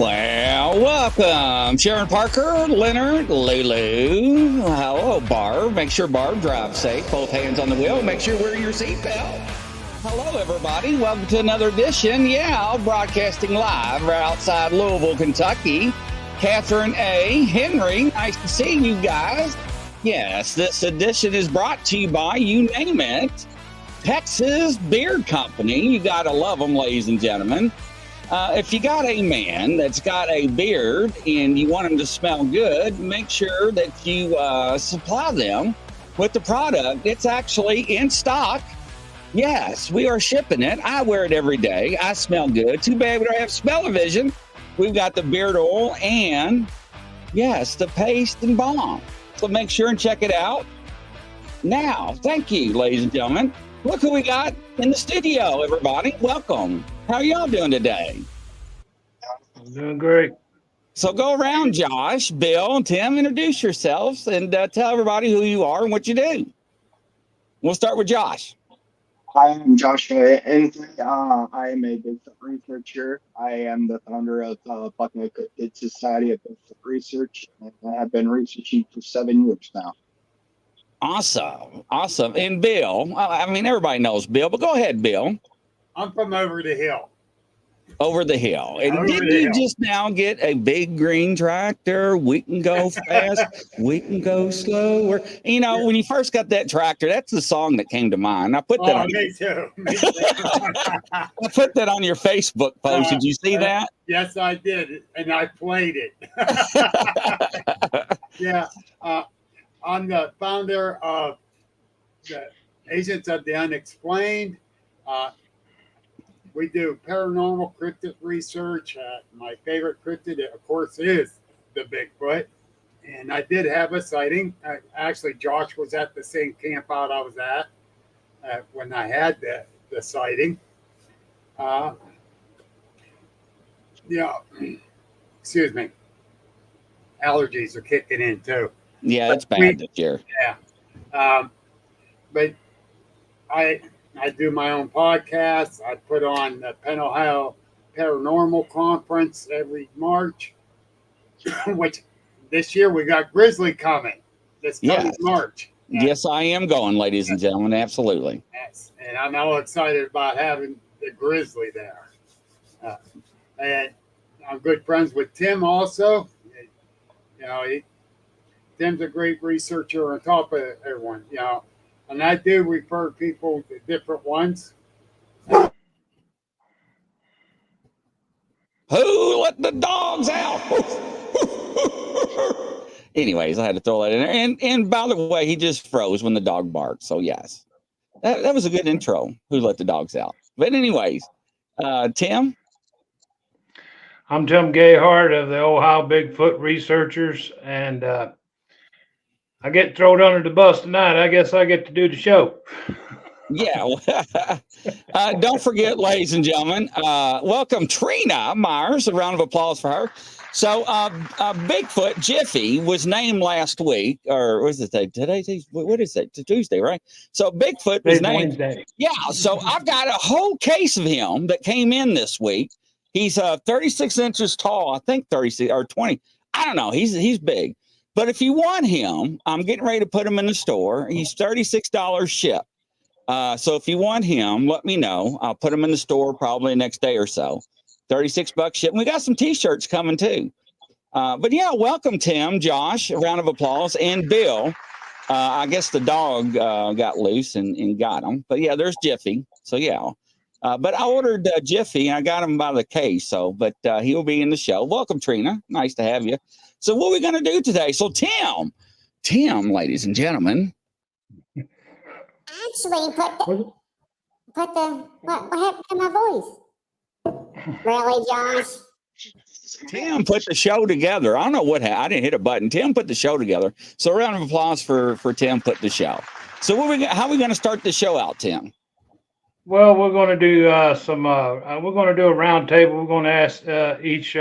Well, welcome, Sharon Parker, Leonard, Lulu. Hello, Barb. Make sure Barb drives safe. Both hands on the wheel. Make sure you're wearing your seatbelt. Hello, everybody. Welcome to another edition. Yeah, broadcasting live right outside Louisville, Kentucky. Catherine A. Henry, nice to see you guys. Yes, this edition is brought to you by, you name it, Texas Beard Company. You got to love them, ladies and gentlemen. If you got a man that's got a beard and you want him to smell good, make sure that you supply them with the product. It's actually in stock. Yes, we are shipping it. I wear it every day. I smell good. Too bad we don't have smell-o-vision. We've got the beard oil and, yes, the paste and balm. So make sure and check it out. Now, thank you, ladies and gentlemen. Look who we got in the studio, everybody. Welcome. How are y'all doing today? I'm doing great. So go around, Josh, Bill, and Tim, introduce yourselves and tell everybody who you are and what you do. We'll start with Josh. Hi, I'm Joshua Inslee. I am a Bigfoot researcher. I am the founder of Bucking Cryptid Society of Bigfoot Research, and I have been researching for 7 years now. Awesome. Awesome. And Bill, I mean, everybody knows Bill, but go ahead, Bill. I'm from over the hill. Over the hill. And did you just now get a big green tractor? We can go fast. We can go slower. You know, when you first got that tractor, that's the song that came to mind. I put that on. Me too. Me too. I put that on your Facebook post. Did you see that? Yes, I did. And I played it. Yeah. I'm the founder of the Agents of the Unexplained. We do paranormal cryptid research. My favorite cryptid, of course, is the Bigfoot. And I did have a sighting. Actually, Josh was at the same camp out I was at when I had the sighting. Excuse me. Allergies are kicking in, too. Yeah, it's bad this year. Yeah. But I do my own podcast. I put on the Penn Ohio Paranormal Conference every March, which this year we got Grizzly coming this coming March. Yes, I am going, ladies and gentlemen. Absolutely. Yes. And I'm all excited about having the Grizzly there. And I'm good friends with Tim also. You know, Tim's a great researcher on top of everyone, you know. And I do refer people to different ones. Who let the dogs out? Anyways, I had to throw that in there. And by the way, he just froze when the dog barked. So yes, that was a good intro. Who let the dogs out? But anyways, Tim. I'm Tim Gayhart of the Ohio Bigfoot Researchers, and I get thrown under the bus tonight. I guess I get to do the show. Yeah. Don't forget, ladies and gentlemen, welcome Trina Myers. A round of applause for her. So Bigfoot Jiffy was named last week, or was it today? What is it? Tuesday, right? So Bigfoot was named. Wednesday. Yeah. So I've got a whole case of him that came in this week. He's 36 inches tall. I think 36 or 20. I don't know. He's big. But if you want him, I'm getting ready to put him in the store. He's $36 ship. So if you want him, let me know. I'll put him in the store probably the next day or so. $36 ship. And we got some T-shirts coming too. But yeah, welcome Tim, Josh. A round of applause. And Bill. I guess the dog got loose and got him. But yeah, there's Jiffy. So yeah. But I ordered Jiffy and I got him by the case. So, but he'll be in the show. Welcome, Trina. Nice to have you. So what are we going to do today? So Tim, ladies and gentlemen. Actually, what happened to my voice? Really, Josh? Tim put the show together. I don't know what happened. I didn't hit a button. Tim put the show together. So a round of applause for Tim put the show. So how are we going to start the show out, Tim? Well, we're going to do we're going to do a round table. We're going to ask each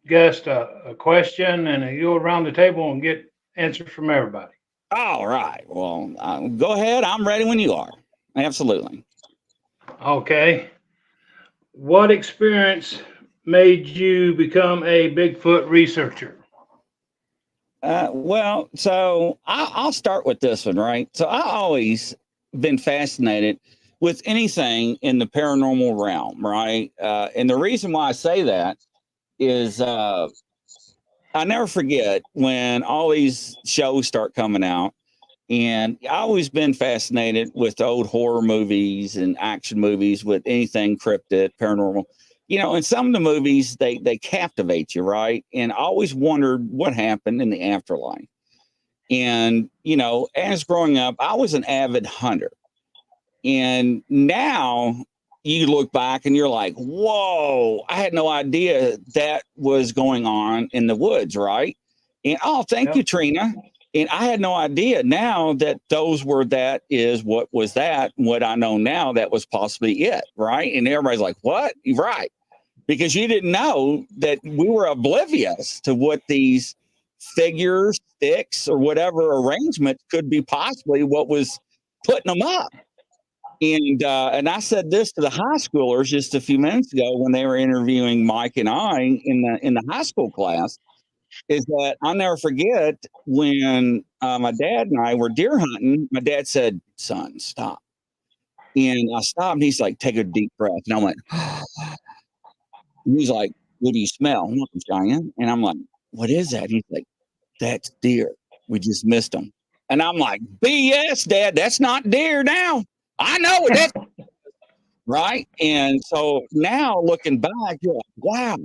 guest a question, and you go around the table and get answers from everybody. All right. Well, go ahead. I'm ready when you are. Absolutely. Okay. What experience made you become a Bigfoot researcher? Well, so I'll start with this one, right? So I always been fascinated with anything in the paranormal realm, right? And the reason why I say that is I never forget when all these shows start coming out. And I always been fascinated with old horror movies and action movies with anything cryptid, paranormal. You know, in some of the movies, they captivate you, right? And I always wondered what happened in the afterlife. And, you know, as growing up, I was an avid hunter. And now you look back and you're like, whoa, I had no idea that was going on in the woods, right? And oh, thank you, Trina. And I had no idea now that those were that is what was that. What I know now, that was possibly it, right? And everybody's like, what? Right. Because you didn't know that we were oblivious to what these figures, sticks, or whatever arrangements could be possibly what was putting them up. And I said this to the high schoolers just a few minutes ago when they were interviewing Mike and I in the high school class, is that I'll never forget when my dad and I were deer hunting. My dad said, "Son, stop." And I stopped. And he's like, "Take a deep breath." And I went, and he's like, "What do you smell?" I'm like, "Giant." And I'm like, "What is that?" And he's like, "That's deer. We just missed them." And I'm like, "BS, Dad. That's not deer now. I know it. That's right." And so now looking back, you're like, wow.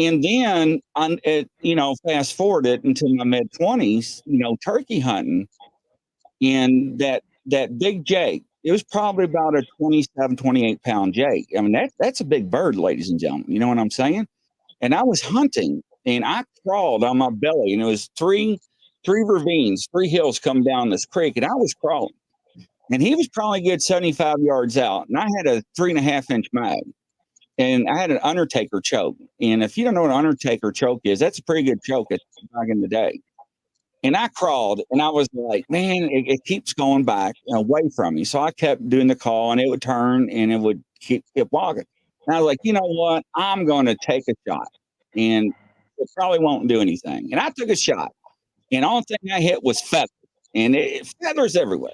And then on it, you know, fast forward it into my mid 20s, you know, turkey hunting, and that big jake, it was probably about a 27, 28 pound jake. I mean, that's a big bird, ladies and gentlemen. You know what I'm saying? And I was hunting and I crawled on my belly, and it was three ravines, three hills come down this creek, and I was crawling. And he was probably a good 75 yards out. And I had a 3.5 inch mag. And I had an Undertaker choke. And if you don't know what an Undertaker choke is, that's a pretty good choke back in the day. And I crawled and I was like, man, it keeps going back away from me. So I kept doing the call, and it would turn and it would keep walking. And I was like, you know what? I'm going to take a shot. And it probably won't do anything. And I took a shot. And the only thing I hit was feathers. And feathers everywhere.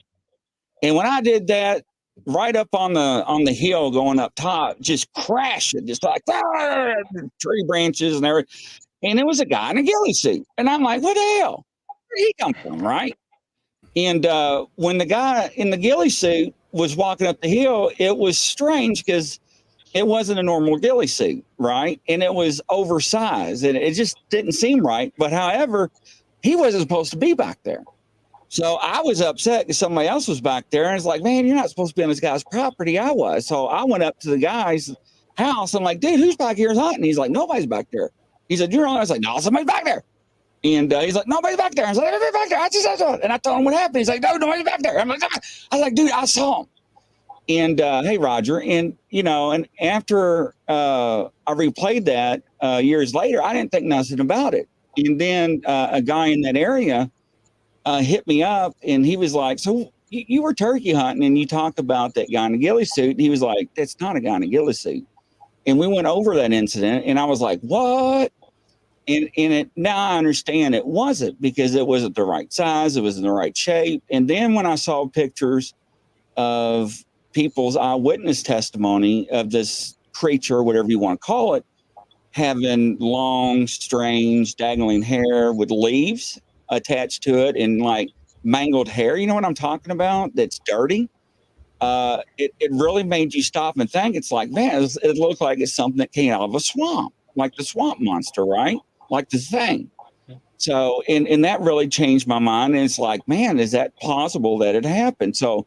And when I did that, right up on the hill going up top, just crashing, just like tree branches and everything. And it was a guy in a ghillie suit. And I'm like, what the hell? Where'd he come from, right? And when the guy in the ghillie suit was walking up the hill, it was strange because it wasn't a normal ghillie suit, right? And it was oversized, and it just didn't seem right. But however, he wasn't supposed to be back there. So I was upset because somebody else was back there, and it's like, man, you're not supposed to be on this guy's property. I was. So I went up to the guy's house. I'm like, dude, who's back here hunting? He's like, nobody's back there. He said, you're on. I was like, no, somebody's back there. And he's like, nobody's back there. I was like, nobody's back there. I just saw it. And I told him what happened. He's like, no, nobody's back there. I was like, dude, I saw him. And hey, Roger. And, you know, and after I replayed that years later, I didn't think nothing about it. And then a guy in that area hit me up, and he was like, so you were turkey hunting and you talk about that guy in a ghillie suit. And he was like, that's not a guy in a ghillie suit. And we went over that incident, and I was like, what? And it, now I understand it wasn't, because it wasn't the right size. It wasn't the right shape. And then when I saw pictures of people's eyewitness testimony of this creature, whatever you want to call it, having long, strange, dangling hair with leaves attached to it and like mangled hair. You know what I'm talking about? That's dirty. It really made you stop and think. It's like, man, it looks like it's something that came out of a swamp, like the swamp monster, right? Like the thing. So, and that really changed my mind. And it's like, man, is that plausible that it happened? So,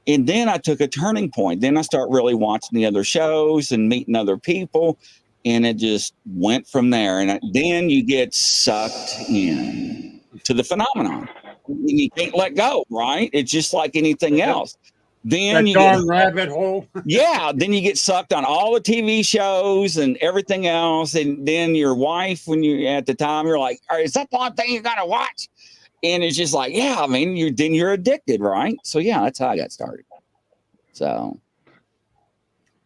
and then I took a turning point. Then I start really watching the other shows and meeting other people. And it just went from there. And then you get sucked in to the phenomenon. And you can't let go, right? It's just like anything else. Then that darn rabbit hole. Yeah, then you get sucked on all the TV shows and everything else. And then your wife, when you're at the time, you're like, is that the one thing you gotta watch? And it's just like, yeah, I mean, you're addicted, right? So yeah, that's how I got started. So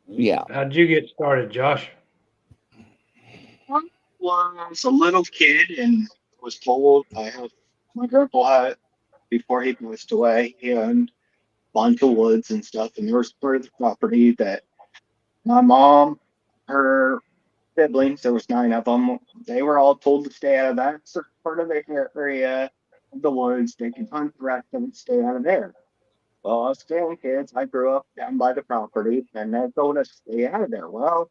yeah. How'd you get started, Josh? was a little kid and was told I have my grandpa had before he passed away. He owned a bunch of woods and stuff, and there was part of the property that my mom, her siblings, there was 9 of them, they were all told to stay out of that certain part of the area of the woods. They could hunt the rest of it, stay out of there. Well, us young kids, I grew up down by the property, and they told us to stay out of there. Well,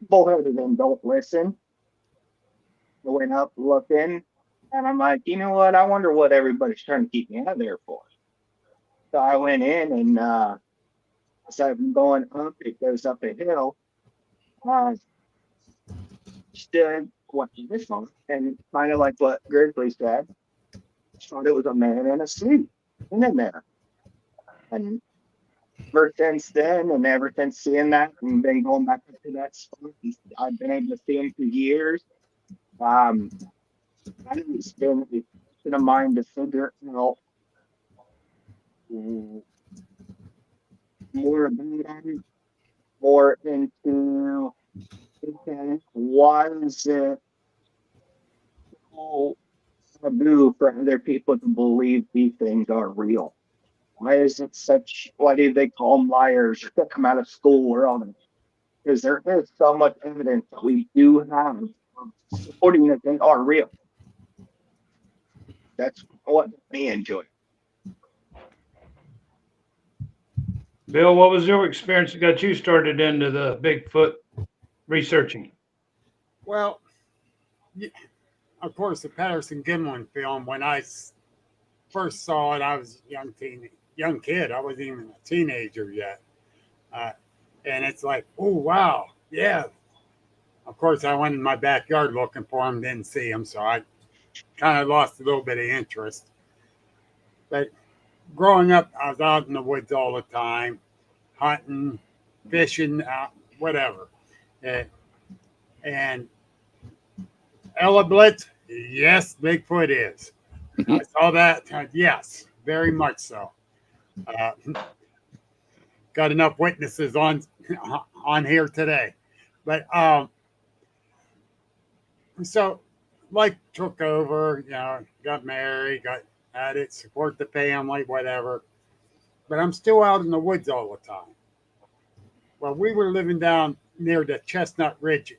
both of them don't listen. I went up looking, and I'm like, you know what? I wonder what everybody's trying to keep me out of there for. So I went in, and as I'm going up, it goes up a hill. Uh, Stood watching this one, and kind of like what Grizzly said, thought it was a man in a suit in there. And ever since then, and ever since seeing that, and then going back up to that spot, I've been able to see him for years. I it's been a question of mine to figure out more about it, more into okay, why is it so taboo for other people to believe these things are real? Why is it such? Why do they call them liars or kick them out of school or all that? Because there is so much evidence that we do have supporting that they are real. That's what me into it. Bill, what was your experience that got you started into the Bigfoot researching? Well, of course, the Patterson Gimlin film, when I first saw it, I was a young kid. I wasn't even a teenager yet. And it's like, oh, wow, yeah. Of course, I went in my backyard looking for him, didn't see him, so I kind of lost a little bit of interest. But growing up, I was out in the woods all the time, hunting, fishing, whatever. And Ella Blitz, yes, Bigfoot is. I saw that. Yes, very much so. Got enough witnesses on here today, but so life took over. Got married, had it, support the family, whatever. But I'm still out in the woods all the time. Well, we were living down near the Chestnut Ridge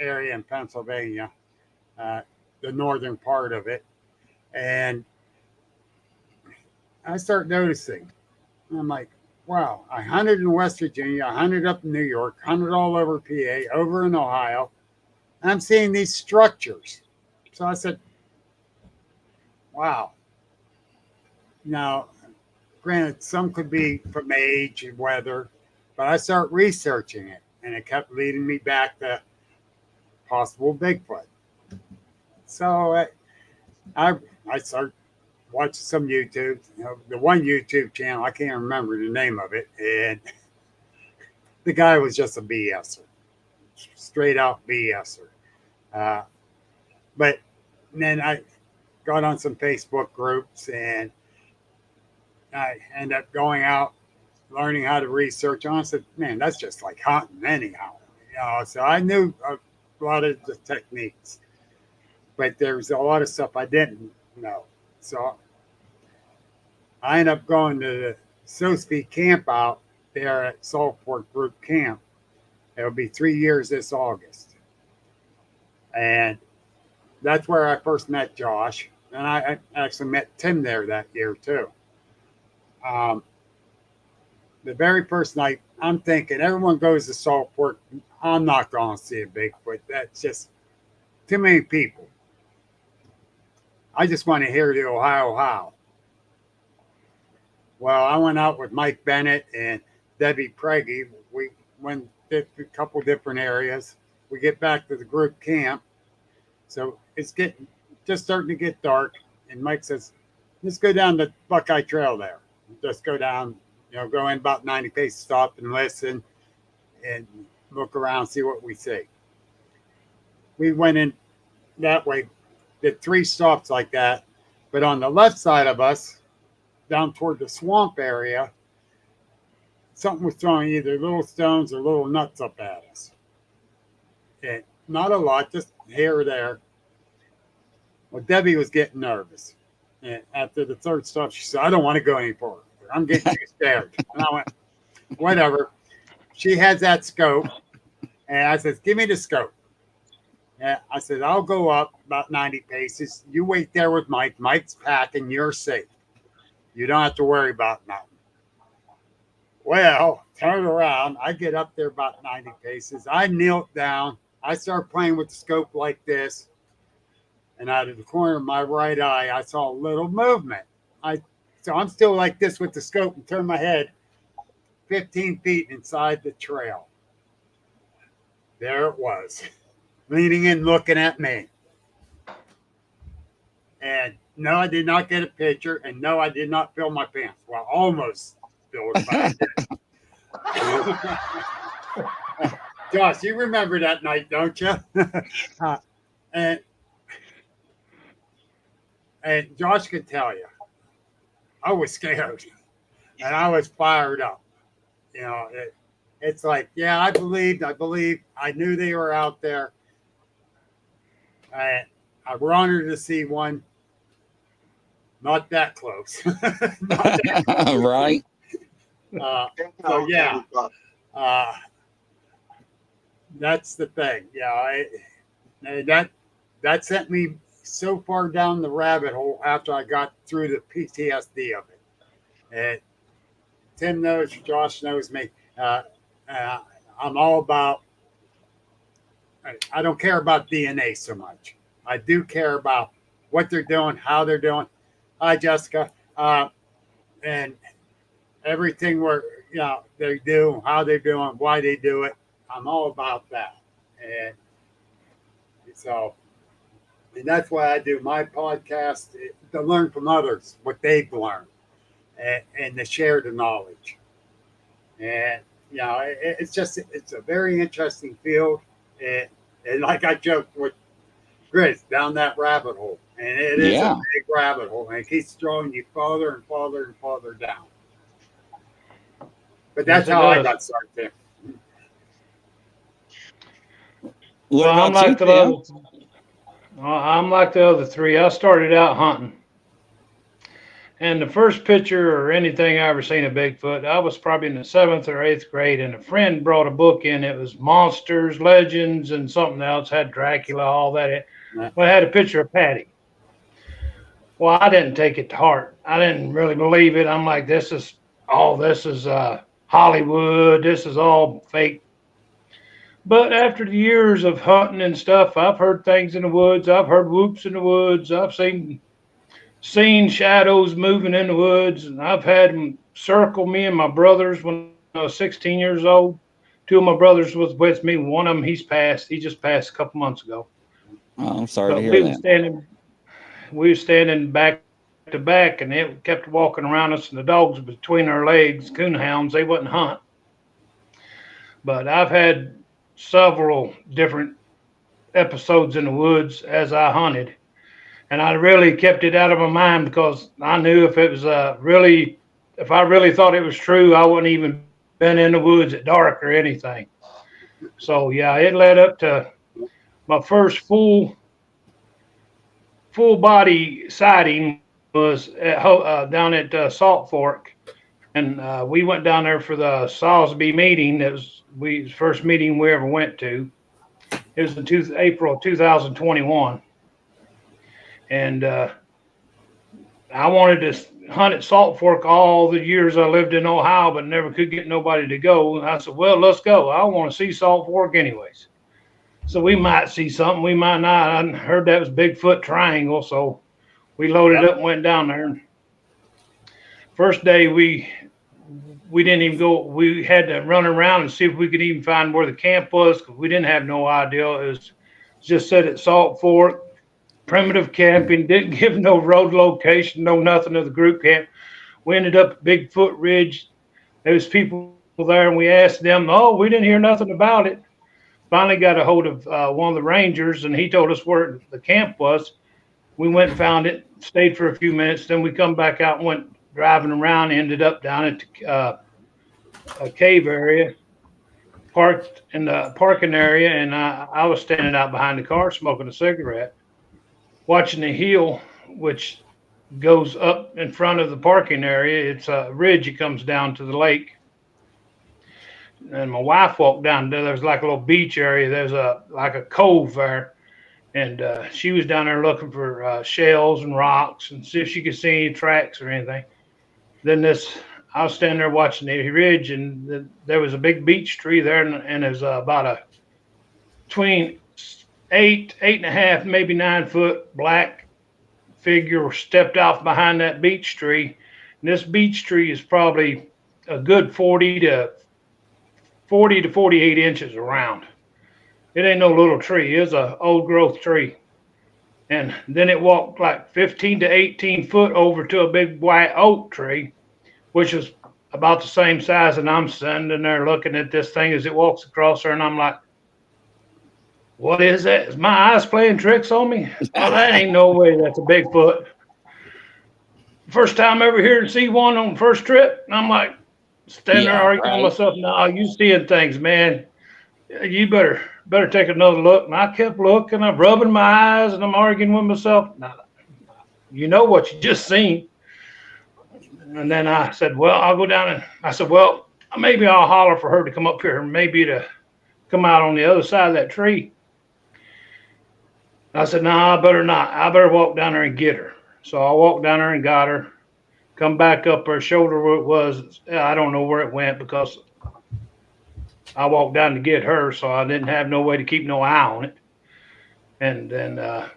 area in Pennsylvania, the northern part of it, and I start noticing. I'm like, wow, I hunted in West Virginia, I hunted up in New York, hunted all over PA, over in Ohio. And I'm seeing these structures. So I said, wow. Now, granted, some could be from age and weather, but I start researching it, and it kept leading me back to possible Bigfoot. So I started watching some YouTube. The one YouTube channel, I can't remember the name of it, and the guy was just a BSer, straight out BSer. But then I got on some Facebook groups, and I ended up going out, learning how to research on. I said, man, that's just like hunting anyhow. So I knew a lot of the techniques, but there's a lot of stuff I didn't know. So I ended up going to the Sosby camp out there at Saltport Group Camp. It'll be 3 years this August. And that's where I first met Josh. And I actually met Tim there that year too. The very first night, I'm thinking everyone goes to Saltport. I'm not going to see a Bigfoot. That's just too many people. I just want to hear the Ohio howl. Well, I went out with Mike Bennett and Debbie Preggy. We went to a couple different areas. We get back to the group camp. So it's just starting to get dark. And Mike says, let's go down the Buckeye Trail there. Just go down, go in about 90 paces, stop and listen and look around, see what we see. We went in that way, did 3 stops like that. But on the left side of us, down toward the swamp area, something was throwing either little stones or little nuts up at us. And not a lot, just here or there. Well, Debbie was getting nervous. And after the third stop, she said, I don't want to go any further. I'm getting too scared. And I went, whatever. She has that scope. And I said, give me the scope. And I said, I'll go up about 90 paces. You wait there with Mike. Mike's packing. You're safe. You don't have to worry about nothing. Well, turn around. I get up there about 90 paces. I knelt down. I start playing with the scope like this. And out of the corner of my right eye, I saw a little movement. So I'm still like this with the scope and turn my head 15 feet inside the trail. There it was, leaning in, looking at me. And no, I did not get a picture. And no, I did not fill my pants. Well, almost filled my pants. Josh, you remember that night, don't you? And Josh could tell you, I was scared and I was fired up. You know, it's like, yeah, I believed. I knew they were out there. I were honored to see one. Not that close. Not that close. Right. So yeah, that's the thing. Yeah, that sent me so far down the rabbit hole after I got through the PTSD of it. And Tim knows, Josh knows me. I'm all about, I don't care about DNA so much. I do care about what they're doing, how they're doing. Hi, Jessica. And everything they do, how they're doing, why they do it. I'm all about that. And so, and that's why I do my podcast, to learn from others what they've learned and to share the knowledge. And, it's a very interesting field. And like I joked with Chris, down that rabbit hole. And it is a big rabbit hole. And it keeps throwing you farther and farther and farther down. But that's how I got started there. I'm like the other three. I started out hunting. And the first picture or anything I ever seen of Bigfoot, I was probably in the 7th or 8th grade, and a friend brought a book in. It was Monsters, Legends, and something else. Had Dracula, all that. Well, it had a picture of Patty. Well, I didn't take it to heart. I didn't really believe it. I'm like, this is Hollywood. This is all fake. But after the years of hunting and stuff, I've heard things in the woods. I've heard whoops in the woods. I've seen shadows moving in the woods. And I've had them circle me and my brothers when I was 16 years old. 2 of my brothers was with me. One of them, he's passed. He just passed a couple months ago. Oh, I'm sorry to hear that. We were standing back to back, and it kept walking around us, and the dogs between our legs, coonhounds, they wouldn't hunt. But I've had several different episodes in the woods as I hunted, and I really kept it out of my mind because I knew if it was if I really thought it was true, I wouldn't even been in the woods at dark or anything. So yeah, it led up to my first full body sighting was down at Salt Fork, and we went down there for the Salisbury meeting. It was the first meeting we ever went to. It was in April 2021, and I wanted to hunt at Salt Fork all the years I lived in Ohio, but never could get nobody to go. And I said, well, let's go. I want to see Salt Fork anyways. So we might see something, we might not. I heard that was Bigfoot Triangle, so we loaded up and went down there. First day we didn't even go. We had to run around and see if we could even find where the camp was, because we didn't have no idea. It was just set at Salt Fork, primitive camping, didn't give no road location, no nothing of the group camp. We ended up at Bigfoot Ridge. There was people there, and we asked them, we didn't hear nothing about it. Finally got a hold of one of the rangers, and he told us where the camp was. We went and found it, stayed for a few minutes. Then we come back out and went driving around, ended up down at a cave area. parked in the parking area, and I was standing out behind the car smoking a cigarette, watching the hill, which goes up in front of the parking area. It's a ridge that comes down to the lake. And my wife walked down there. There's like a little beach area. There's like a cove there. And she was down there looking for shells and rocks and see if she could see any tracks or anything. Then I was standing there watching the ridge, and there was a big beech tree there, and there's about between 8.5, maybe 9 foot black figure stepped off behind that beech tree. And this beech tree is probably a good 40 to 48 inches around. It ain't no little tree. It's a old growth tree. And then it walked like 15 to 18 foot over to a big white oak tree, which is about the same size. And I'm standing there looking at this thing as it walks across there. And I'm like, what is that? Is my eyes playing tricks on me? Well, that ain't no way that's a Bigfoot. First time ever here to see one on the first trip. And I'm like, standing there arguing with myself. No, you seeing things, man. You better take another look. And I kept looking. I'm rubbing my eyes and I'm arguing with myself. Now, you know what you just seen. And then I said, well, I'll go down and I said, well, maybe I'll holler for her to come up here, maybe to come out on the other side of that tree. I said, no, I better not. I better walk down there and get her. So I walked down there and got her, come back up her shoulder where it was. I don't know where it went because I walked down to get her, so I didn't have no way to keep no eye on it. And then that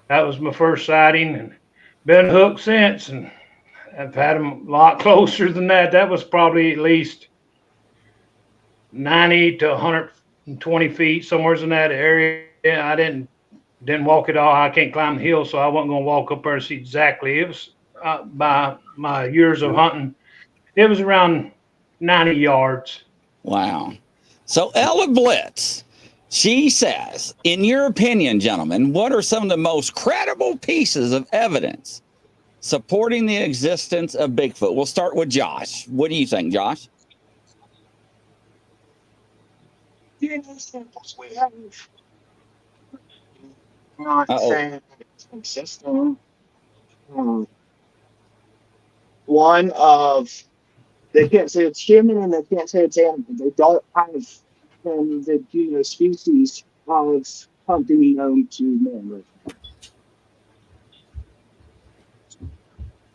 was my first sighting, and been hooked since, and I've had them a lot closer than that. That was probably at least 90 to 120 feet, somewhere in that area. I didn't walk at all. I can't climb the hill, so I wasn't going to walk up there and see exactly. It was by my years of hunting, it was around 90 yards. Wow. So Ella Blitz, she says, in your opinion, gentlemen, what are some of the most credible pieces of evidence supporting the existence of Bigfoot? We'll start with Josh. What do you think, Josh? DNA samples we have. Not saying it's consistent. One of they can't say it's human and they can't say it's animal. They don't have the species of something known to man.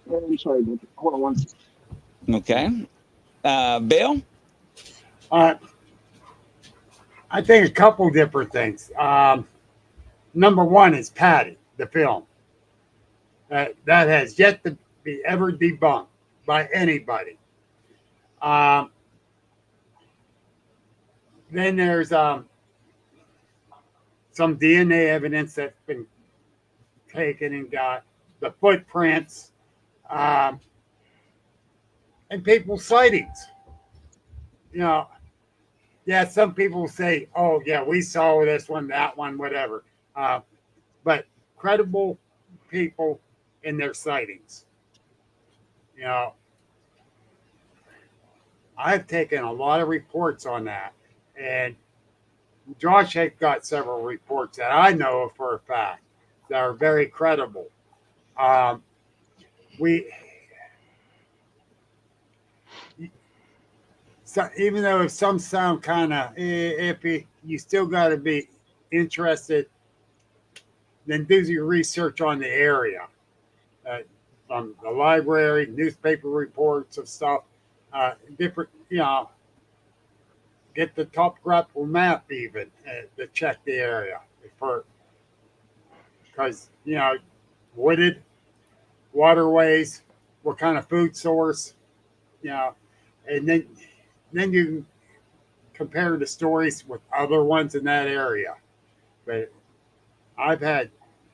I'm sorry, but hold on one second. Okay. Bill? I think a couple different things. Number one is Patty, the film. That has yet to be ever debunked by anybody. Then there's some DNA evidence that's been taken and got the footprints and people's sightings. You know, yeah, some people say, oh, yeah, we saw this one, that one, whatever. But credible people in their sightings. You know, I've taken a lot of reports on that. And Josh has got several reports that I know for a fact that are very credible. So even though some sound kind of iffy, you still got to be interested. Then do your research on the area, from the library, newspaper reports of stuff, different, get the topographical map even to check the area because wooded waterways, what kind of food source, and then you can compare the stories with other ones in that area. But I've had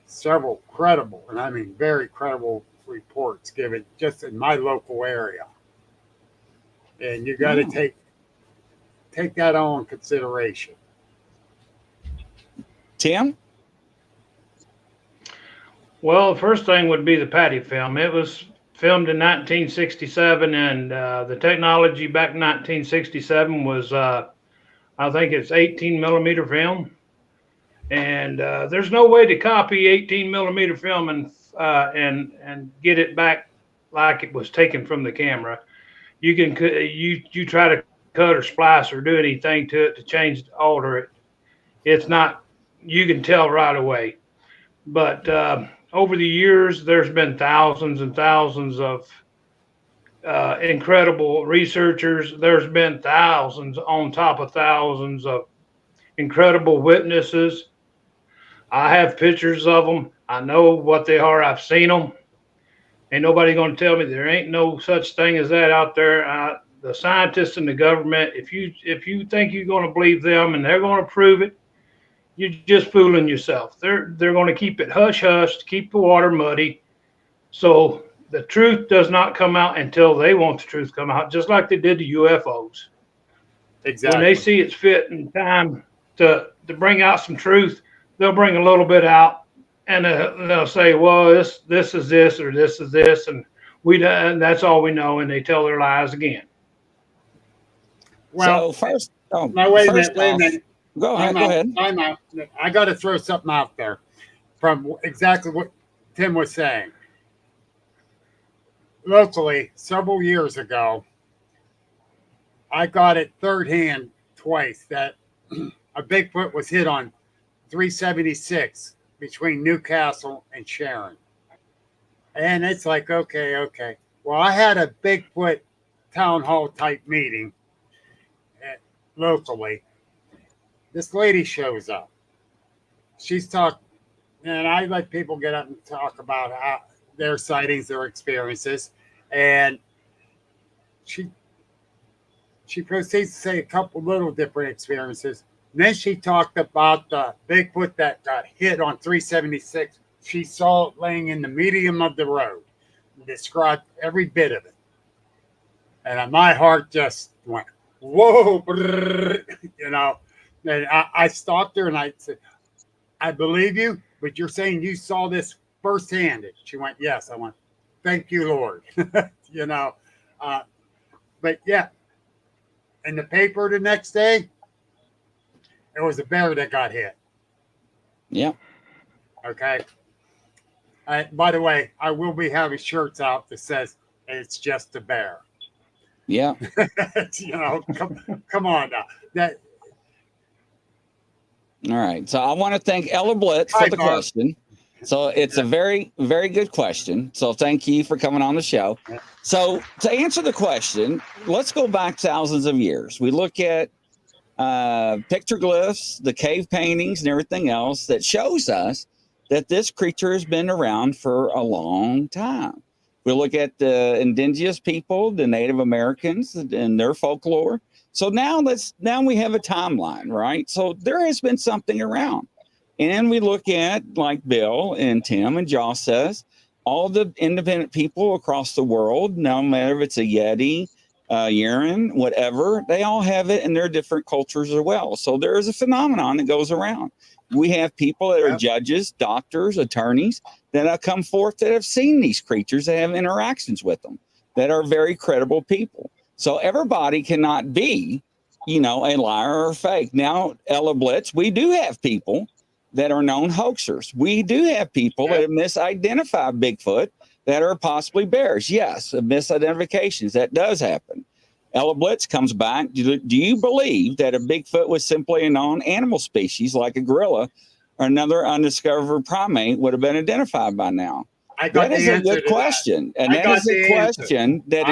several credible, and I mean very credible reports given just in my local area. And you got to take that on consideration. Tim? Well, the first thing would be the Patty film. It was filmed in 1967, and the technology back in 1967 was I think it's 18 millimeter film. And there's no way to copy 18 millimeter film and get it back like it was taken from the camera. You can you try to cut or splice or do anything to it to change, alter it. It's not. You can tell right away. But over the years, there's been thousands and thousands of incredible researchers. There's been thousands on top of thousands of incredible witnesses. I have pictures of them. I know what they are. I've seen them. Ain't nobody going to tell me there ain't no such thing as that out there. The scientists and the government, if you think you're going to believe them and they're going to prove it, you're just fooling yourself. They're going to keep it hush hush to keep the water muddy, so the truth does not come out until they want the truth to come out, just like they did the UFOs. Exactly. When they see it's fit and time to bring out some truth, they'll bring a little bit out, and they'll say, "Well, this is this or this is this," and that's all we know, and they tell their lies again. Well, so first, wait a minute. Go ahead. Time out. I got to throw something out there from exactly what Tim was saying. Locally, several years ago, I got it third hand twice that a Bigfoot was hit on 376 between Newcastle and Sharon. And it's like, okay. Well, I had a Bigfoot town hall type meeting locally. This lady shows up. She's talking, and I let people get up and talk about their sightings, their experiences. And she proceeds to say a couple little different experiences. And then she talked about the Bigfoot that got hit on 376. She saw it laying in the medium of the road and described every bit of it. And my heart just went, whoa, you know. And I stopped her and I said, I believe you, but you're saying you saw this firsthand. She went, yes. I went, thank you, Lord. You know, but yeah. In the paper the next day, it was a bear that got hit. Yeah. Okay. By the way, I will be having shirts out that says it's just a bear. Yeah. You know, come on now. All right. So I want to thank Ella Blitz for the question. So it's a very, very good question. So thank you for coming on the show. So to answer the question, let's go back thousands of years. We look at pictoglyphs, the cave paintings, and everything else that shows us that this creature has been around for a long time. We look at the indigenous people, the Native Americans, and their folklore. So now we have a timeline, right? So there has been something around. And we look at, like Bill and Tim and Josh says, all the independent people across the world, no matter if it's a Yeti, urine, whatever, they all have it in their different cultures as well. So there is a phenomenon that goes around. We have people that are judges, doctors, attorneys that have come forth that have seen these creatures, that have interactions with them, that are very credible people. So everybody cannot be, a liar or fake. Now, Ella Blitz, we do have people that are known hoaxers. We do have people that have misidentified Bigfoot that are possibly bears. Yes, misidentifications. That does happen. Ella Blitz comes back. Do you believe that a Bigfoot was simply a known animal species like a gorilla or another undiscovered primate would have been identified by now? That is a good question. And that is a question that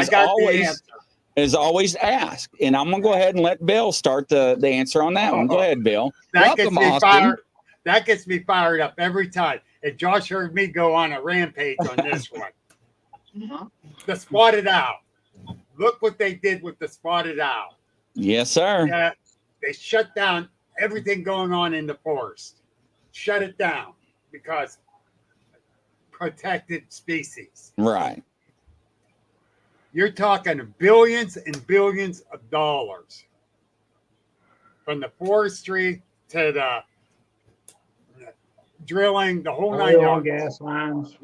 is always asked. And I'm going to go ahead and let Bill start the answer on that one. Go ahead, Bill. That gets me fired up every time. And Josh heard me go on a rampage on this one. The spotted owl. Look what they did with the spotted owl. Yes, sir. They shut down everything going on in the forest. Shut it down because protected species. Right. You're talking billions and billions of dollars. From the forestry to the drilling, the whole nine yards. Gas lines.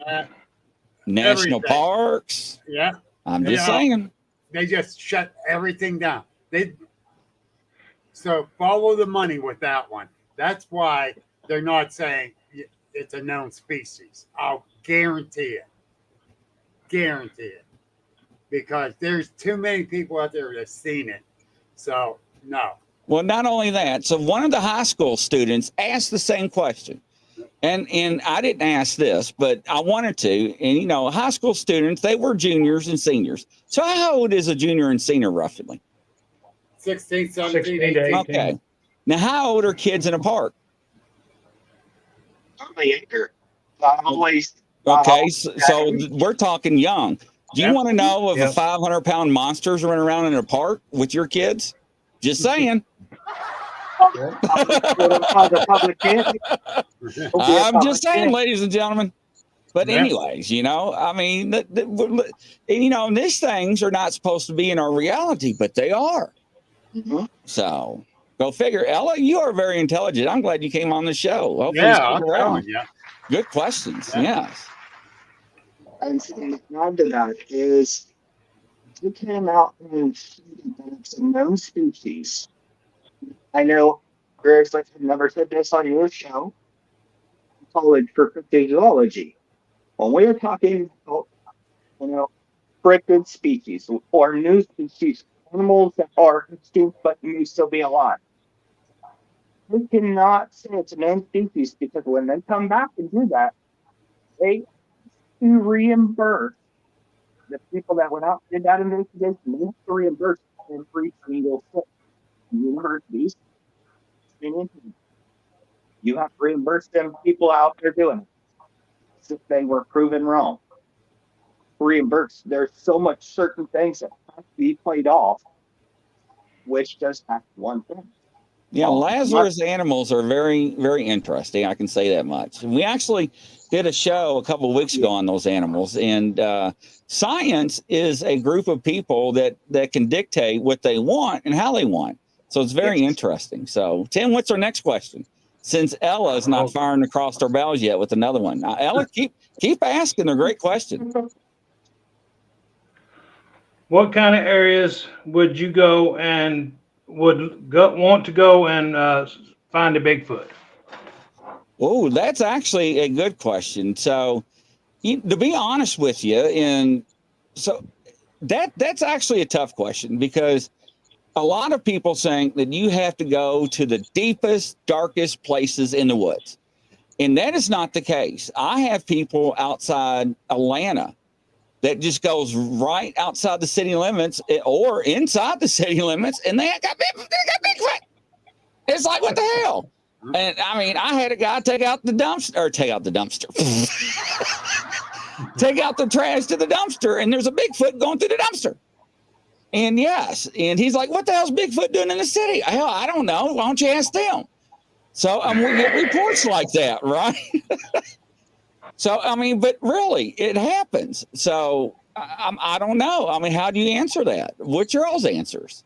National parks. Yeah. I'm just saying. They just shut everything down. So follow the money with that one. That's why they're not saying it's a known species. I'll guarantee it. Guarantee it. Because there's too many people out there that have seen it. So, no. Well, not only that. So one of the high school students asked the same question. And I didn't ask this, but I wanted to. And, you know, high school students, they were juniors and seniors. So how old is a junior and senior roughly? 16, 17, 16 to 18. 18. Okay. Now, how old are kids in a park? Probably acre. Not always. Okay. So we're talking young. Do you Yep. want to know if Yep. a 500-pound monster's running around in a park with your kids? Just saying. The public can't. I'm just saying, ladies and gentlemen. But Yeah. anyways, you know, I mean, you know, these things are not supposed to be in our reality, but they are. Mhm. So go figure. Ella, you are very intelligent. I'm glad you came on the show. Hopefully you Yeah, stick I'm around. telling you. Good questions. Yeah. Yes. And something to add to that is you came out and stated that it's a known species. I know Greg's like I've never said this on your show. College for physiology. When we are talking about, you know, cryptid species or new species, animals that are extinct but may still be alive. We cannot say it's a known species because when they come back and do that, they have to reimburse the people that went out and did that investigation. They have to reimburse every single thing. Universities, you have to reimburse them people out there doing it. If they were proven wrong. Reimbursed. There's so much certain things that have to be played off, which does have one thing. Yeah, Oh, Lazarus animals are very, very interesting. I can say that much. And we actually did a show a couple of weeks ago on those animals. And science is a group of people that can dictate what they want and how they want. So it's very interesting. So, Tim, what's our next question? Since Ella is not firing across her bows yet with another one. Now, Ella, keep asking. They're great questions. What kind of areas would you go and want to go and find a Bigfoot? Oh, that's actually a good question. So, to be honest with you, and so that's actually a tough question because a lot of people think that you have to go to the deepest, darkest places in the woods, and that is not the case. I have people outside Atlanta that just goes right outside the city limits or inside the city limits, and they got Bigfoot. It's like, what the hell? And I mean, I had a guy take out the dumpster, take out the trash to the dumpster, and there's a Bigfoot going through the dumpster. And yes, and he's like, what the hell's Bigfoot doing in the city? Hell, I don't know. Why don't you ask them? So we get reports like that, right? So, I mean, but really, it happens. So I don't know. I mean, how do you answer that? What's your all's answers?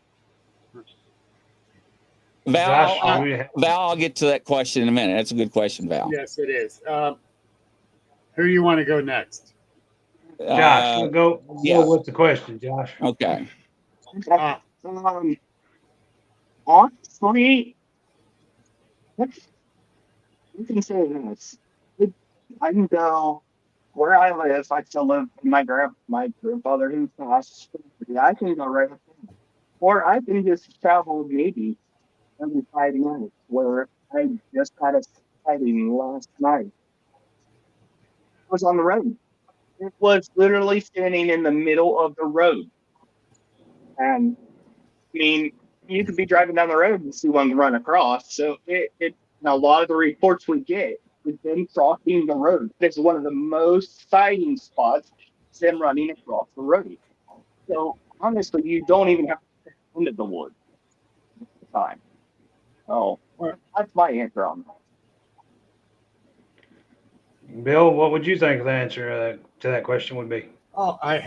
Val, I'll get to that question in a minute. That's a good question, Val. Yes, it is. Who do you want to go next? Josh, go with the question, Josh. Okay. Honestly, you can say this. I can go where I live. I still live with my grandfather who passed. I can go right up there. Or I can just travel maybe every 5 minutes where I just had a sighting last night. It was on the road. It was literally standing in the middle of the road. And I mean, you could be driving down the road and see one run across. So a lot of the reports we get is them crossing the road. It's one of the most sighting spots, is them running across the road. So honestly, you don't even have to step into the woods at the time. Oh, that's my answer on that. Bill, what would you think the answer to that question would be? Oh, I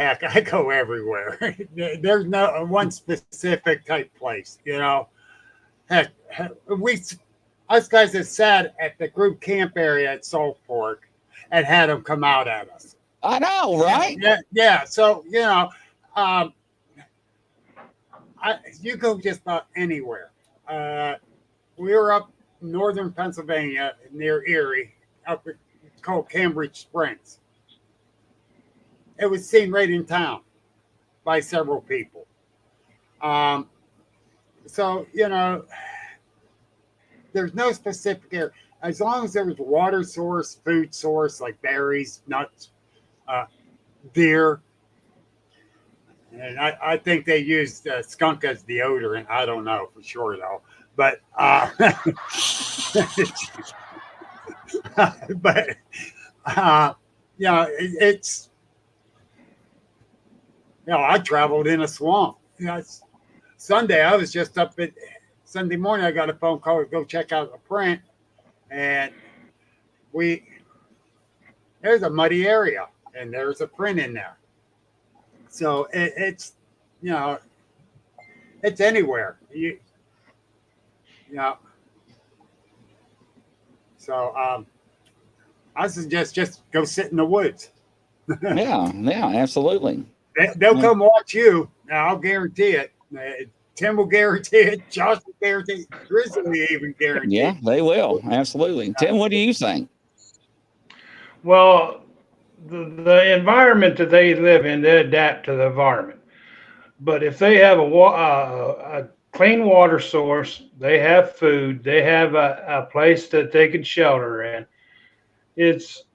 go everywhere. There's no one specific type place, you know. Heck, us guys that sat at the group camp area at Salt Fork and had them come out at us. I know, right? Yeah. So you go just about anywhere. we were up northern Pennsylvania near Erie, up at, called Cambridge Springs. It was seen right in town by several people. So, you know, there's no specific area. As long as there was water source, food source, like berries, nuts, deer. And I think they used skunk as deodorant. I don't know for sure, though. But, but you know, it's, you know, I traveled in a swamp. You know, Sunday, I was just up at Sunday morning. I got a phone call to go check out a print, and there's a muddy area, and there's a print in there. So it's, you know, it's anywhere. You know. So I suggest just go sit in the woods. Yeah, absolutely. They'll come watch you. I'll guarantee it. Tim will guarantee it. Josh will guarantee it. Grizzly will even guarantee Yeah, it. they will. Absolutely. Tim, what do you think? Well, the environment that they live in, they adapt to the environment. But if they have a clean water source, they have food, they have a place that they can shelter in,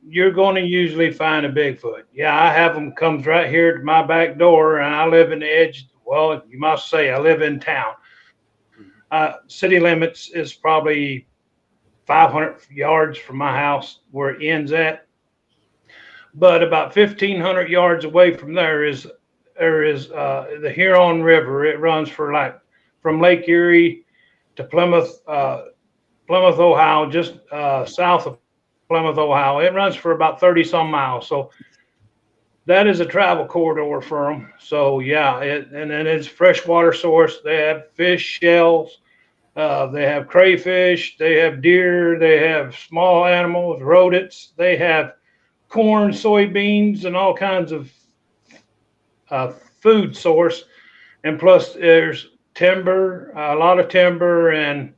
you're going to usually find a Bigfoot. Yeah, I have them comes right here to my back door, and I live in the edge. Well, you must say I live in town. City limits is probably 500 yards from my house where it ends at. But about 1,500 yards away from there is the Huron River. It runs from Lake Erie to Plymouth, Ohio, just south of Plymouth, Ohio. It runs for about 30 some miles. So that is a travel corridor for them. So yeah, and then it's freshwater source. They have fish, shells. They have crayfish. They have deer. They have small animals, rodents. They have corn, soybeans, and all kinds of food source. And plus, there's timber, a lot of timber, and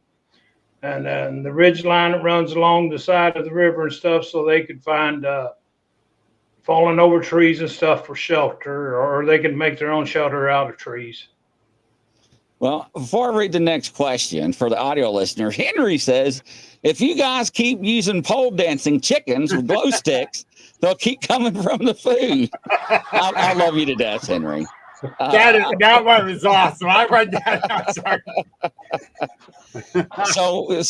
the ridge line that runs along the side of the river and stuff, so they could find falling over trees and stuff for shelter, or they can make their own shelter out of trees. Well, before I read the next question for the audio listeners, Henry says, if you guys keep using pole dancing chickens with glow sticks, they'll keep coming from the food. I love you to death, Henry. That one was awesome. I read that. I'm sorry.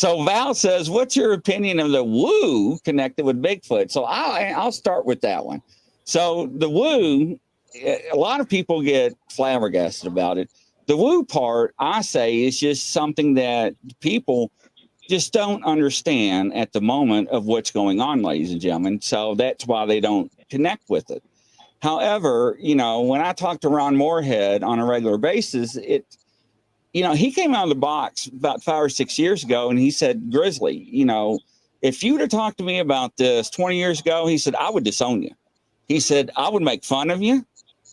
So Val says, what's your opinion of the woo connected with Bigfoot? So I'll start with that one. So the woo, a lot of people get flabbergasted about it. The woo part, I say, is just something that people just don't understand at the moment of what's going on, ladies and gentlemen. So that's why they don't connect with it. However, you know, when I talk to Ron Moorhead on a regular basis, he came out of the box about 5 or 6 years ago and he said, Grizzly, you know, if you'd have talked to me about this 20 years ago, he said, I would disown you. He said, I would make fun of you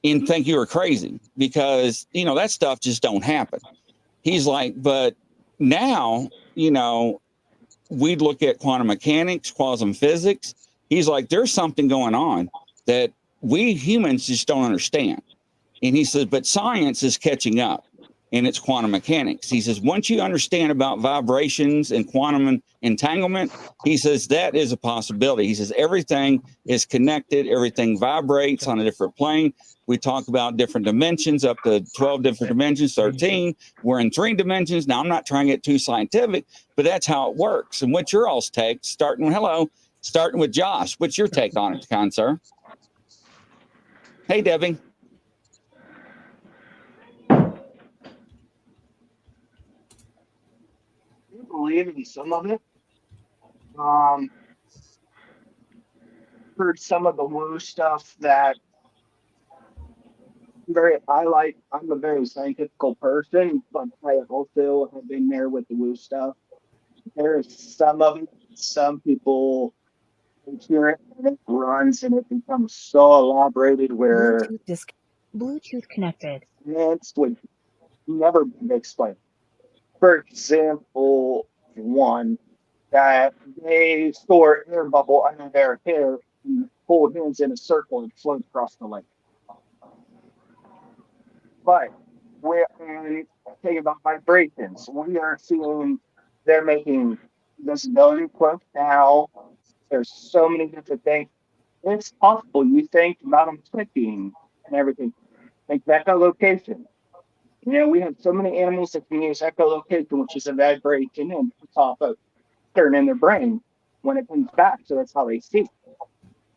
and think you were crazy because, you know, that stuff just don't happen. He's like, but now, you know, we'd look at quantum mechanics, quantum physics. He's like, there's something going on that we humans just don't understand. And he says, but science is catching up and it's quantum mechanics. He says, once you understand about vibrations and quantum entanglement, he says, that is a possibility. He says, everything is connected. Everything vibrates on a different plane. We talk about different dimensions, up to 12 different dimensions, 13. We're in 3 dimensions. Now, I'm not trying to get too scientific, but that's how it works. And what's your all's take? Starting with Josh. What's your take on it, kind sir? Hey, Debbie. I believe in some of it. Heard some of the woo stuff that I'm a very scientific person, but I also have been there with the woo stuff. There is some of it, some people hear it and it runs and it becomes so elaborated where Bluetooth connected. it would never be explained. for example, one that they store air bubble under their hair and hold hands in a circle and float across the lake. But we're thinking about vibrations. We are seeing they're making visibility close now. There's so many different things. It's possible you think about them clicking and everything. Like echolocation. You know, we have so many animals that can use echolocation, which is a vibration and puts off a turn in their brain when it comes back. So that's how they see.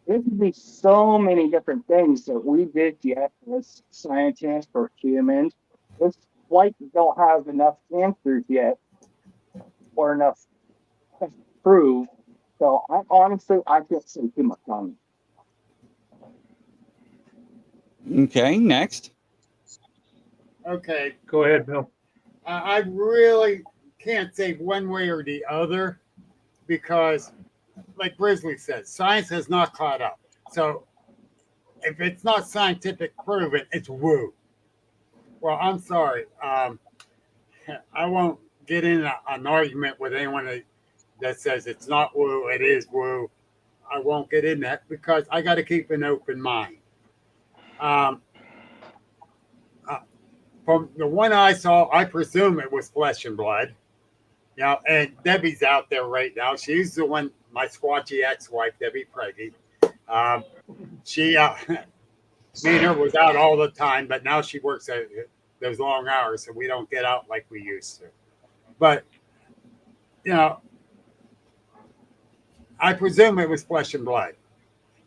There could be so many different things that we did yet as scientists or humans. It's like we don't have enough answers yet or enough to prove. So I can't say too much on it. Okay, next. Okay. Go ahead, Bill. I really can't say one way or the other because, like Grizzly says, science has not caught up. So if it's not scientific proven, it's woo. Well, I'm sorry. I won't get in an argument with anyone that says it's not woo, it is woo. I won't get in that because I got to keep an open mind. From the one I saw, I presume it was flesh and blood. You know, and Debbie's out there right now. She's the one, my squatchy ex-wife, Debbie Preggy. She, me and her was out all the time, but now she works at those long hours, so we don't get out like we used to. But, you know, I presume it was flesh and blood.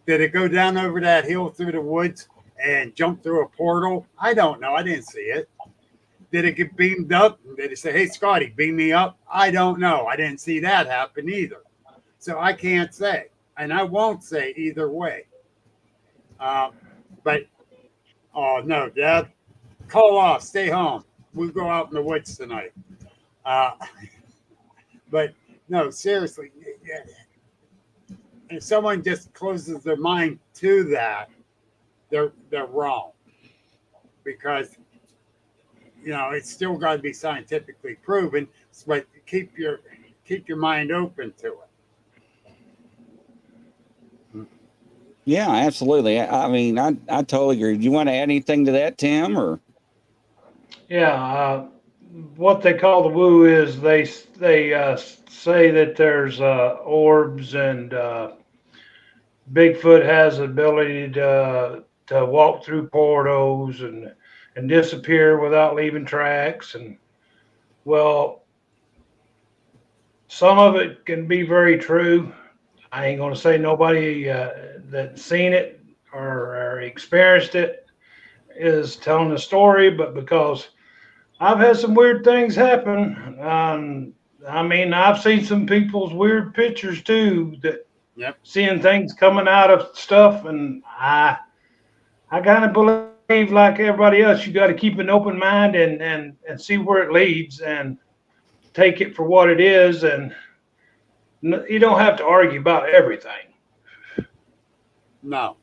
Did it go down over that hill through the woods and jump through a portal? I don't know. I didn't see it. Did it get beamed up? Did it say, hey, Scotty, beam me up? I don't know. I didn't see that happen either. So I can't say. And I won't say either way. But, oh, no, Dad, call off. Stay home. We'll go out in the woods tonight. But, no, seriously. If someone just closes their mind to that, they're wrong. Because, you know, it's still got to be scientifically proven, but keep your mind open to it. Yeah, absolutely. I mean, I totally agree. Do you want to add anything to that, Tim? Or Yeah, what they call the woo is they say that there's orbs and Bigfoot has the ability to walk through portals and disappear without leaving tracks. And well, some of it can be very true. I ain't going to say nobody that's seen it or experienced it is telling the story, but because I've had some weird things happen. I mean, I've seen some people's weird pictures too, that seeing things coming out of stuff, and I kind of believe, like everybody else, you got to keep an open mind and see where it leads and take it for what it is, and you don't have to argue about everything. No.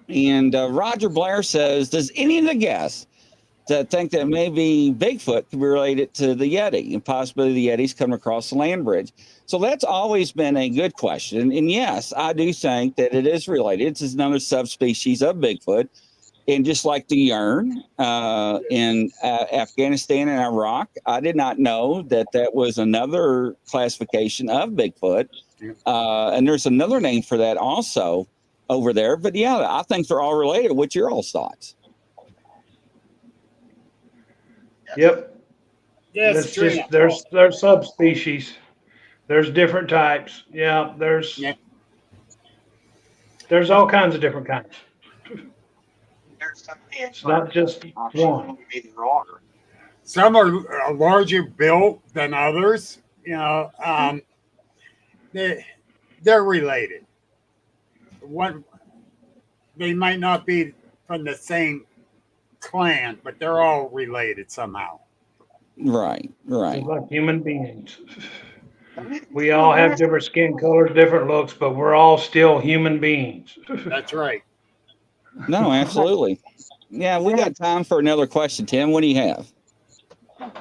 And Roger Blair says, does any of the guests that think that maybe Bigfoot could be related to the Yeti and possibly the Yetis coming across the land bridge? So that's always been a good question. And yes, I do think that it is related. It's another subspecies of Bigfoot. And just like the Yern in Afghanistan and Iraq, I did not know that was another classification of Bigfoot. And there's another name for that also over there. But yeah, I think they're all related. What's your all's thoughts? Yep. Yes, there's subspecies. There's different types. Yeah, there's all kinds of different kinds. It's not just one. Some are larger built than others. You know, they're related. They might not be from the same clan, but they're all related somehow. Right. They're like human beings. We all have different skin colors, different looks, but we're all still human beings. That's right. No, absolutely. Yeah, we got time for another question, Tim. What do you have?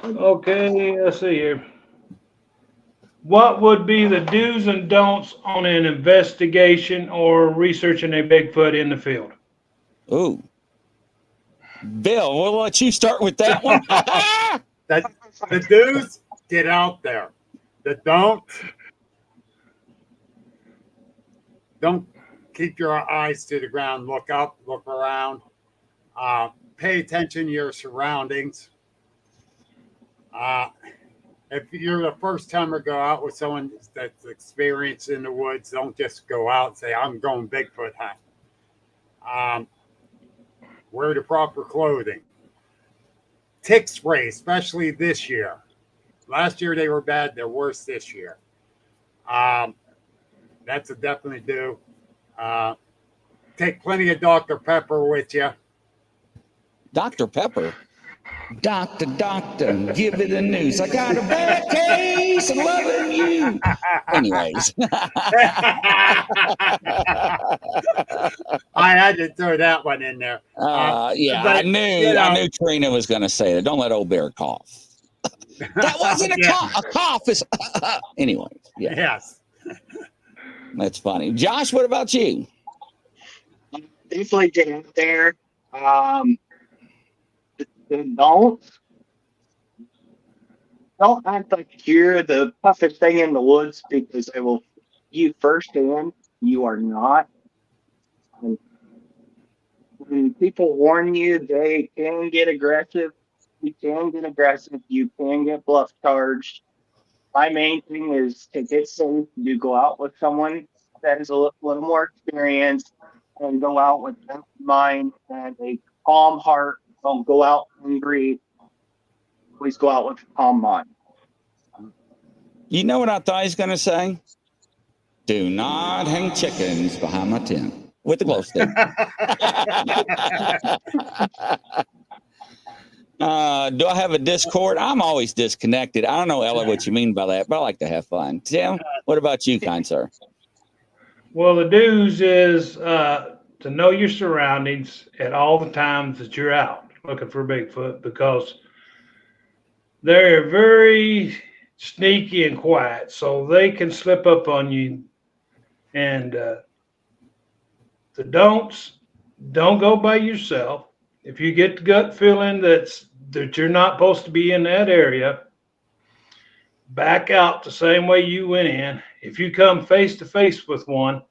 Okay, let's see here. What would be the do's and don'ts on an investigation or researching a Bigfoot in the field? Ooh, Bill, we'll let you start with that one. That the do's, get out there. The don't keep your eyes to the ground. Look up, look around. Pay attention to your surroundings. If you're the first timer go out with someone that's experienced in the woods, don't just go out and say, I'm going Bigfoot hunting. Wear the proper clothing. Tick spray, especially this year. Last year they were bad. They're worse this year. That's a definitely do. Take plenty of Dr. Pepper with you. Dr. Pepper. Doctor, give it the news. I got a bad case of loving you. Anyways. I had to throw that one in there. Yeah, but, I knew Trina was going to say that. Don't let old bear cough. That wasn't a cough. A cough is. Anyways, yeah. Yes. That's funny. Josh, what about you? Definitely get out there. Don't act like you're the toughest thing in the woods because they will you firsthand. You are not. And when people warn you, they can get aggressive. You can get aggressive. You can get bluff charged. My main thing is to get safe. You go out with someone that is a little more experienced and go out with an open mind and a calm heart. Don't go out angry. Please go out with a calm mind. You know what I thought he was going to say? Do not hang chickens behind my tent with the glow stick. Do I have a Discord? I'm always disconnected. I don't know, Ella, what you mean by that, but I like to have fun. Tim, what about you, kind sir? Well, the do's is to know your surroundings at all the times that you're out looking for Bigfoot, because they're very sneaky and quiet, so they can slip up on you. And the don'ts, don't go by yourself. If you get the gut feeling that you're not supposed to be in that area, back out the same way you went in. If you come face to face with one,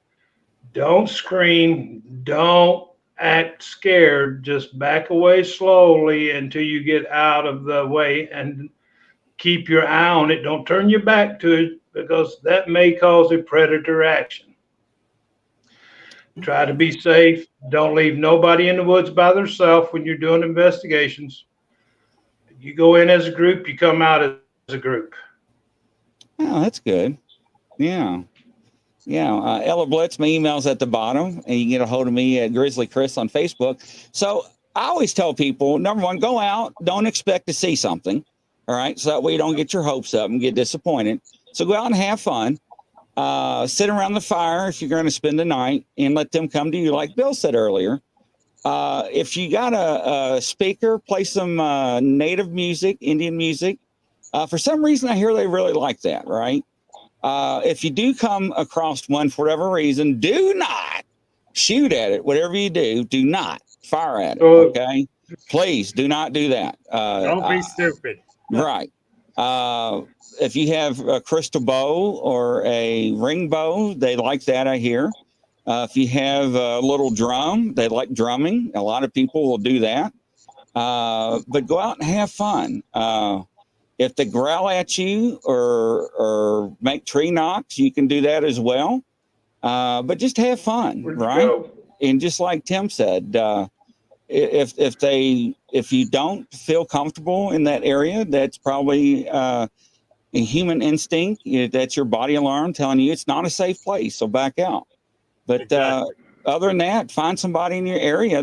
don't scream, don't act scared, just back away slowly until you get out of the way and keep your eye on it. Don't turn your back to it, because that may cause a predator action. Try to be safe. Don't leave nobody in the woods by themselves when you're doing investigations. You go in as a group, you come out as a group. Oh, that's good. Yeah. Yeah. Ella Blitz, my email's at the bottom, and you can get a hold of me at Grizzly Chris on Facebook. So I always tell people, number one, go out. Don't expect to see something. All right. So that way you don't get your hopes up and get disappointed. So go out and have fun. Sit around the fire if you're going to spend the night, and let them come to you, like Bill said earlier. If you got a speaker, play some native music, Indian music. For some reason, I hear they really like that, right? If you do come across one for whatever reason, do not shoot at it. Whatever you do not fire at it, okay? Please do not do that. Don't be stupid. Right. If you have a crystal bow or a ring bow, they like that, I hear. If you have a little drum, they like drumming. A lot of people will do that. But go out and have fun. If they growl at you or make tree knocks, you can do that as well. But just have fun, right? And just like Tim said, if you don't feel comfortable in that area, that's probably a human instinct. That's your body alarm telling you it's not a safe place, so back out. But exactly. Other than that, find somebody in your area.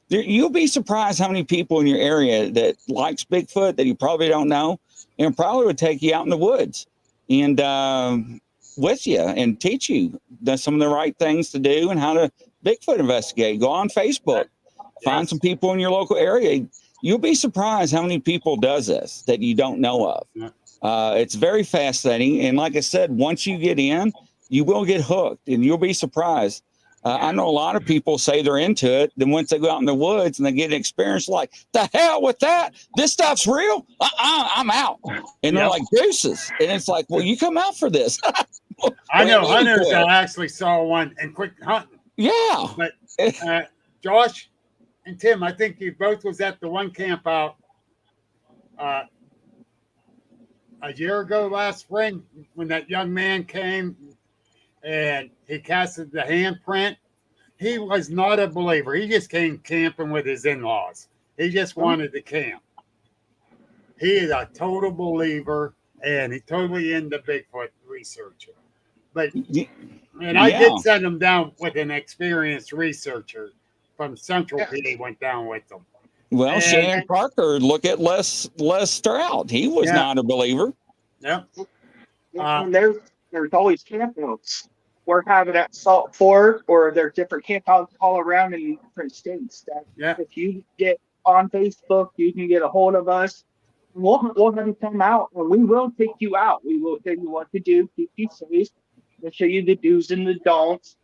You'll be surprised how many people in your area that likes Bigfoot that you probably don't know, and probably would take you out in the woods and with you and teach you some of the right things to do and how to Bigfoot investigate. Go on Facebook, find some people in your local area. You'll be surprised how many people does this that you don't know of. It's very fascinating. And like I said, once you get in, you will get hooked and you'll be surprised. I know a lot of people say they're into it. Then once they go out in the woods and they get an experience like, the hell with that? This stuff's real? I'm out. And they're like, deuces. And it's like, well, you come out for this. I know hunters that actually saw one and quit hunting. Yeah. But Josh and Tim, I think you both was at the one camp out a year ago last spring when that young man came and he casted the handprint. He was not a believer. He just came camping with his in-laws. He just wanted to camp. He is a total believer and he's totally into Bigfoot researcher. But and I did send him down with an experienced researcher from Central PD went down with them. Well, Shannon Parker, look at Les Stroud. He was not a believer. Yeah. There's always campouts. We're having at Salt Fork, or there's different campouts all around in different states. If you get on Facebook, you can get a hold of us. We'll have you come out, and we will take you out. We will tell you what to do, keep you safe. We'll show you the do's and the don'ts.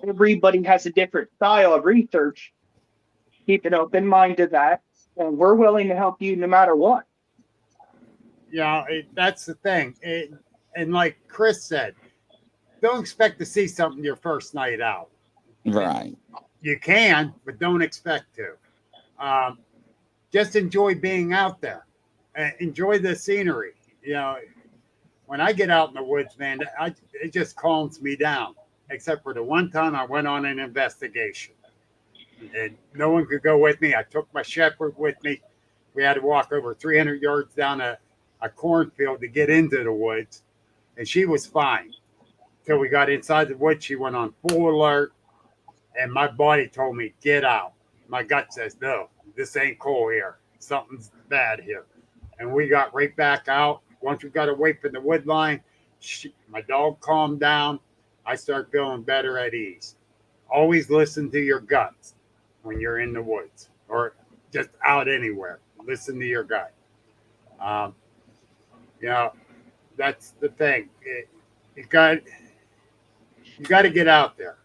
Everybody has a different style of research. Keep an open mind to that, and we're willing to help you no matter what. Yeah, that's the thing. And like Chris said, don't expect to see something your first night out. Right. You can, but don't expect to. Just enjoy being out there. Enjoy the scenery. You know, when I get out in the woods, man, it just calms me down. Except for the one time I went on an investigation. And no one could go with me. I took my shepherd with me. We had to walk over 300 yards down a cornfield to get into the woods. And she was fine. Till we got inside the woods, she went on full alert. And my body told me, get out. My gut says, no, this ain't cool here. Something's bad here. And we got right back out. Once we got away from the wood line, my dog calmed down. I started feeling better at ease. Always listen to your guts when you're in the woods or just out anywhere. Listen to your gut. That's the thing. You got to get out there.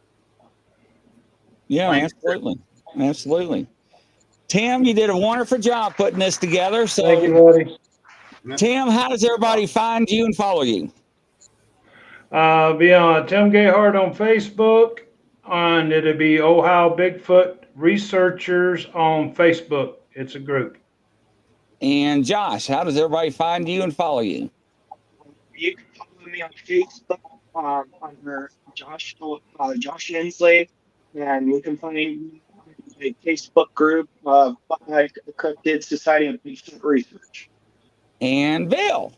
Yeah, absolutely. Tim, you did a wonderful job putting this together. So, thank you, buddy. Tim, how does everybody find you and follow you? Be on Tim Gayhart on Facebook, and it'll be Ohio Bigfoot Researchers on Facebook. It's a group. And Josh, how does everybody find you and follow you? You can follow me on Facebook under Josh Inslee, and you can find a Facebook group of Cryptid Society of Bigfoot Research. And Bill.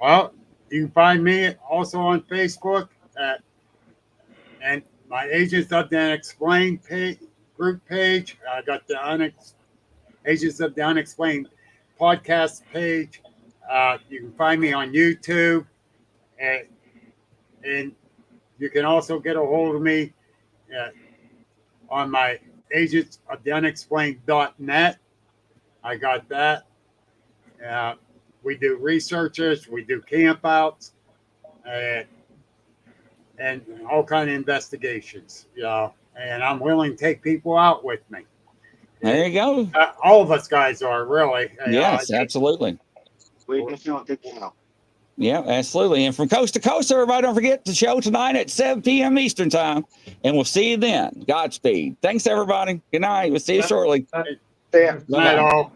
Well, you can find me also on Facebook and my Agents of the Unexplained group page. I got the Agents of the Unexplained podcast page. You can find me on YouTube, and you can also get a hold of me on my Agents of the Unexplained.net. I got that. We do researches, we do campouts, and all kind of investigations. And I'm willing to take people out with me. There you go. All of us guys are really. Yes, absolutely. We can feel it now. Yeah, absolutely. And from coast to coast, everybody, don't forget the show tonight at 7 p.m. Eastern time. And we'll see you then. Godspeed. Thanks, everybody. Good night. We'll see you shortly. Yeah. Good night, all.